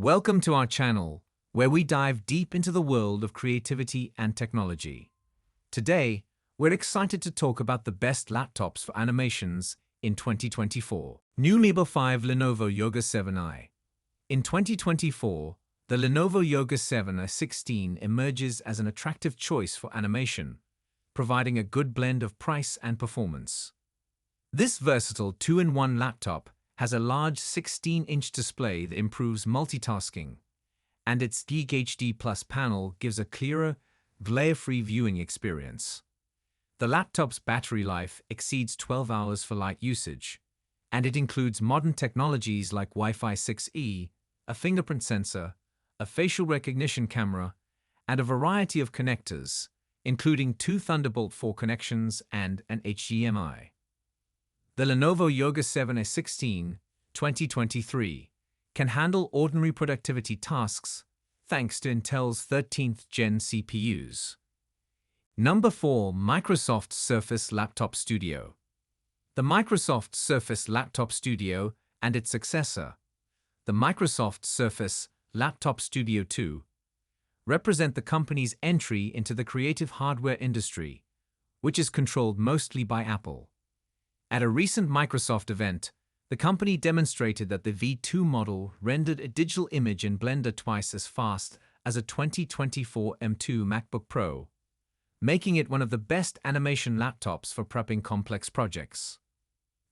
Welcome to our channel, where we dive deep into the world of creativity and technology. Today, we're excited to talk about the best laptops for animations in 2024. New Lenovo 5 Lenovo Yoga 7i. In 2024, the Lenovo Yoga 7i16 emerges as an attractive choice for animation, providing a good blend of price and performance. This versatile 2-in-1 laptop has a large 16-inch display that improves multitasking, and its Geek HD Plus panel gives a clearer, glare-free viewing experience. The laptop's battery life exceeds 12 hours for light usage, and it includes modern technologies like Wi-Fi 6E, a fingerprint sensor, a facial recognition camera, and a variety of connectors, including 2 Thunderbolt 4 connections and an HDMI. The Lenovo Yoga 7i16 2023 can handle ordinary productivity tasks thanks to Intel's 13th Gen CPUs. Number 4. Microsoft Surface Laptop Studio. The Microsoft Surface Laptop Studio and its successor, the Microsoft Surface Laptop Studio 2, represent the company's entry into the creative hardware industry, which is controlled mostly by Apple. At a recent Microsoft event, the company demonstrated that the V2 model rendered a digital image in Blender twice as fast as a 2024 M2 MacBook Pro, making it one of the best animation laptops for prepping complex projects.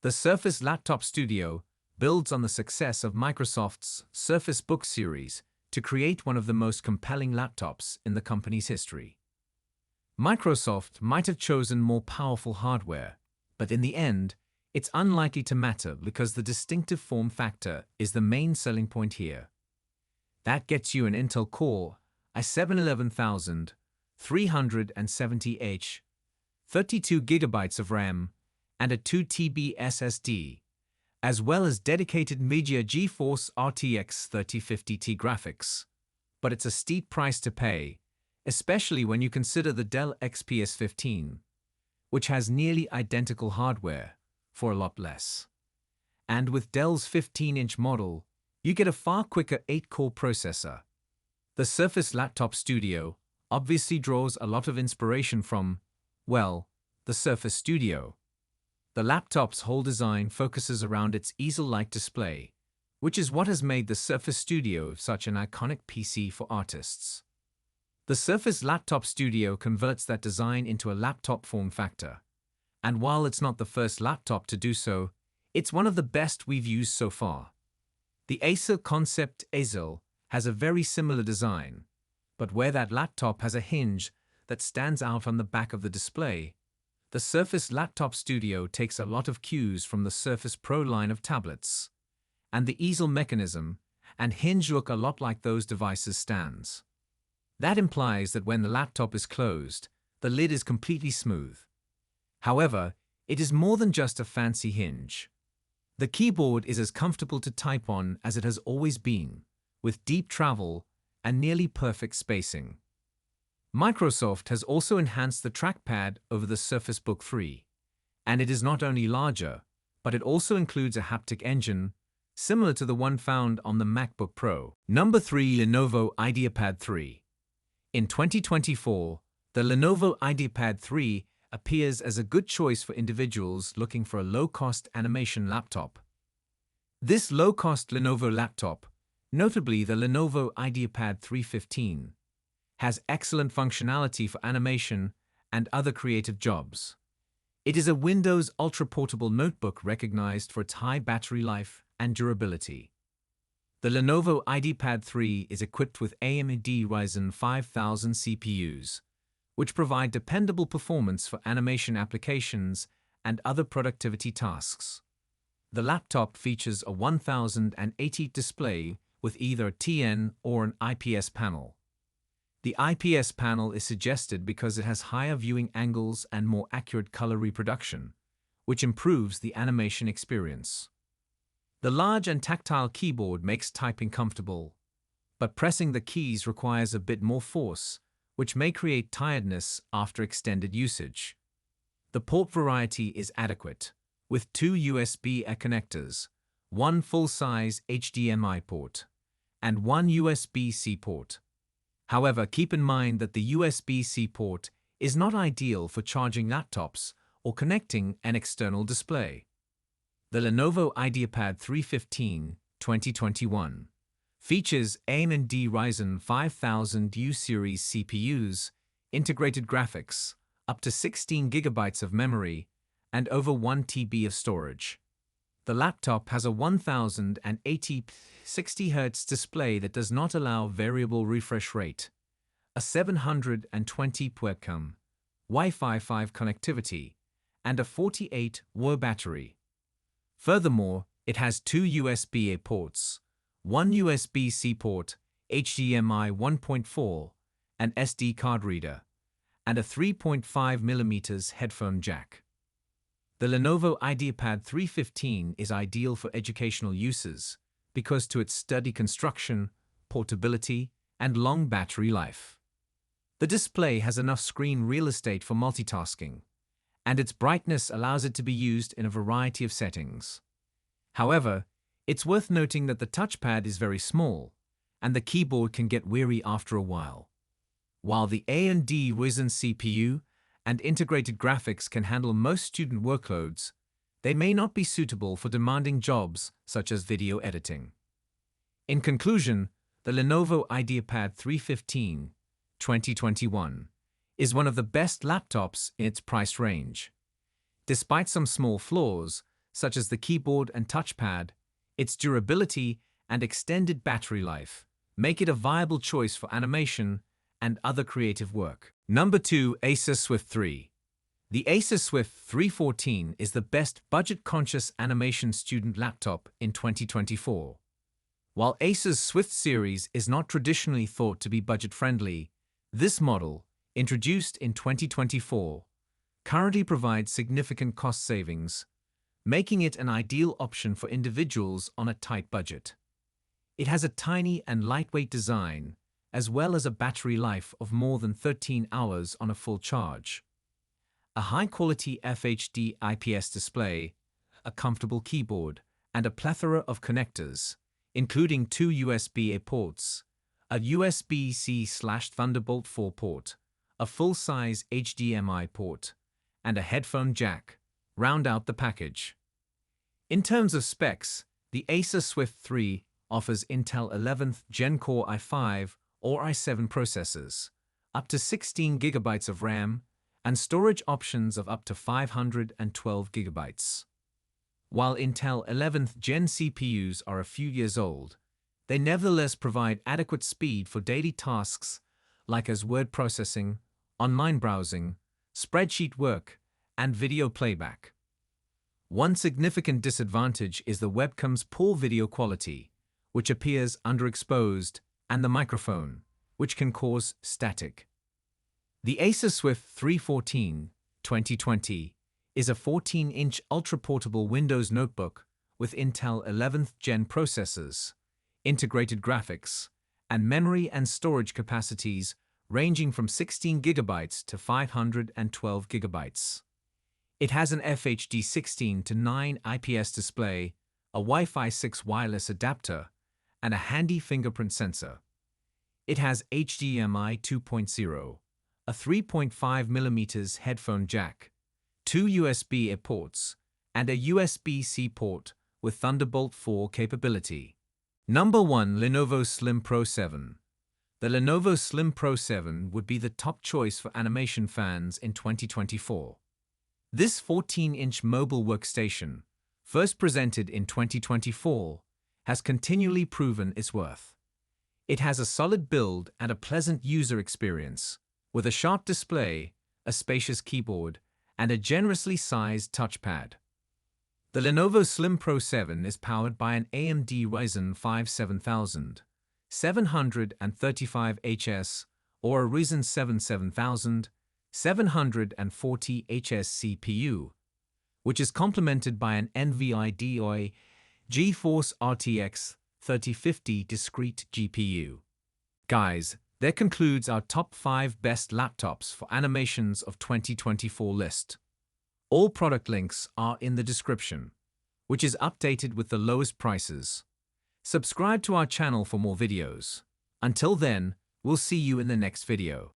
The Surface Laptop Studio builds on the success of Microsoft's Surface Book series to create one of the most compelling laptops in the company's history. Microsoft might have chosen more powerful hardware, but in the end, it's unlikely to matter because the distinctive form factor is the main selling point here. That gets you an Intel Core i7-11370H, 32 GB of RAM, and a 2 TB SSD, as well as dedicated Nvidia GeForce RTX 3050 graphics. But it's a steep price to pay, especially when you consider the Dell XPS 15, which has nearly identical hardware for a lot less. And with Dell's 15-inch model, you get a far quicker 8-core processor. The Surface Laptop Studio obviously draws a lot of inspiration from, well, the Surface Studio. The laptop's whole design focuses around its easel-like display, which is what has made the Surface Studio such an iconic PC for artists. The Surface Laptop Studio converts that design into a laptop form factor, and while it's not the first laptop to do so, it's one of the best we've used so far. The Acer Concept Easel has a very similar design, but where that laptop has a hinge that stands out on the back of the display, the Surface Laptop Studio takes a lot of cues from the Surface Pro line of tablets, and the easel mechanism and hinge look a lot like those devices' stands. That implies that when the laptop is closed, the lid is completely smooth. However, it is more than just a fancy hinge. The keyboard is as comfortable to type on as it has always been, with deep travel and nearly perfect spacing. Microsoft has also enhanced the trackpad over the Surface Book 3, and it is not only larger, but it also includes a haptic engine, similar to the one found on the MacBook Pro. Number 3. Lenovo IdeaPad 3. In 2024, the Lenovo IdeaPad 3 appears as a good choice for individuals looking for a low-cost animation laptop. This low-cost Lenovo laptop, notably the Lenovo IdeaPad 315, has excellent functionality for animation and other creative jobs. It is a Windows ultra-portable notebook recognized for its high battery life and durability. The Lenovo IdeaPad 3 is equipped with AMD Ryzen 5000 CPUs, which provide dependable performance for animation applications and other productivity tasks. The laptop features a 1080 display with either a TN or an IPS panel. The IPS panel is suggested because it has higher viewing angles and more accurate color reproduction, which improves the animation experience. The large and tactile keyboard makes typing comfortable, but pressing the keys requires a bit more force, which may create tiredness after extended usage. The port variety is adequate, with 2 USB-A connectors, 1 full-size HDMI port, and one USB-C port. However, keep in mind that the USB-C port is not ideal for charging laptops or connecting an external display. The Lenovo IdeaPad 315 2021 features AMD Ryzen 5000U series CPUs, integrated graphics, up to 16 GB of memory, and over 1 TB of storage. The laptop has a 1080 60Hz display that does not allow variable refresh rate, a 720 webcam, Wi-Fi 5 connectivity, and a 48-watt battery. Furthermore, it has two USB-A ports, one USB-C port, HDMI 1.4, an SD card reader, and a 3.5mm headphone jack. The Lenovo IdeaPad 315 is ideal for educational uses because to its sturdy construction, portability, and long battery life. The display has enough screen real estate for multitasking, and its brightness allows it to be used in a variety of settings. However, it's worth noting that the touchpad is very small, and the keyboard can get weary after a while. While the AMD Ryzen CPU and integrated graphics can handle most student workloads, they may not be suitable for demanding jobs such as video editing. In conclusion, the Lenovo IdeaPad 315 2021 is one of the best laptops in its price range. Despite some small flaws, such as the keyboard and touchpad, its durability and extended battery life make it a viable choice for animation and other creative work. Number 2. Asus Swift 3. The Asus Swift 314 is the best budget-conscious animation student laptop in 2024. While Asus Swift series is not traditionally thought to be budget-friendly, this model, introduced in 2024, currently provides significant cost savings, making it an ideal option for individuals on a tight budget. It has a tiny and lightweight design, as well as a battery life of more than 13 hours on a full charge. A high-quality FHD IPS display, a comfortable keyboard, and a plethora of connectors, including two USB-A ports, a USB-C/Thunderbolt 4 port, a full-size HDMI port, and a headphone jack, round out the package. In terms of specs, the Asus Swift 3 offers Intel 11th Gen Core i5 or i7 processors, up to 16 GB of RAM, and storage options of up to 512 GB. While Intel 11th Gen CPUs are a few years old, they nevertheless provide adequate speed for daily tasks like as word processing, online browsing, spreadsheet work, and video playback. One significant disadvantage is the webcam's poor video quality, which appears underexposed, and the microphone, which can cause static. The Asus Swift 314 2020 is a 14-inch ultra-portable Windows notebook with Intel 11th Gen processors, integrated graphics, and memory and storage capacities ranging from 16 GB to 512 GB. It has an FHD 16:9 IPS display, a Wi-Fi 6 wireless adapter, and a handy fingerprint sensor. It has HDMI 2.0, a 3.5mm headphone jack, two USB-A ports, and a USB-C port with Thunderbolt 4 capability. Number 1. Lenovo Slim Pro 7. The Lenovo Slim Pro 7 would be the top choice for animation fans in 2024. This 14-inch mobile workstation, first presented in 2024, has continually proven its worth. It has a solid build and a pleasant user experience, with a sharp display, a spacious keyboard, and a generously sized touchpad. The Lenovo Slim Pro 7 is powered by an AMD Ryzen 5 7735HS or a Ryzen 7 7740HS CPU, which is complemented by an Nvidia GeForce RTX 3050 discrete GPU. Guys, that concludes our top 5 best laptops for animations of 2024 list. All product links are in the description, which is updated with the lowest prices. Subscribe to our channel for more videos. Until then, we'll see you in the next video.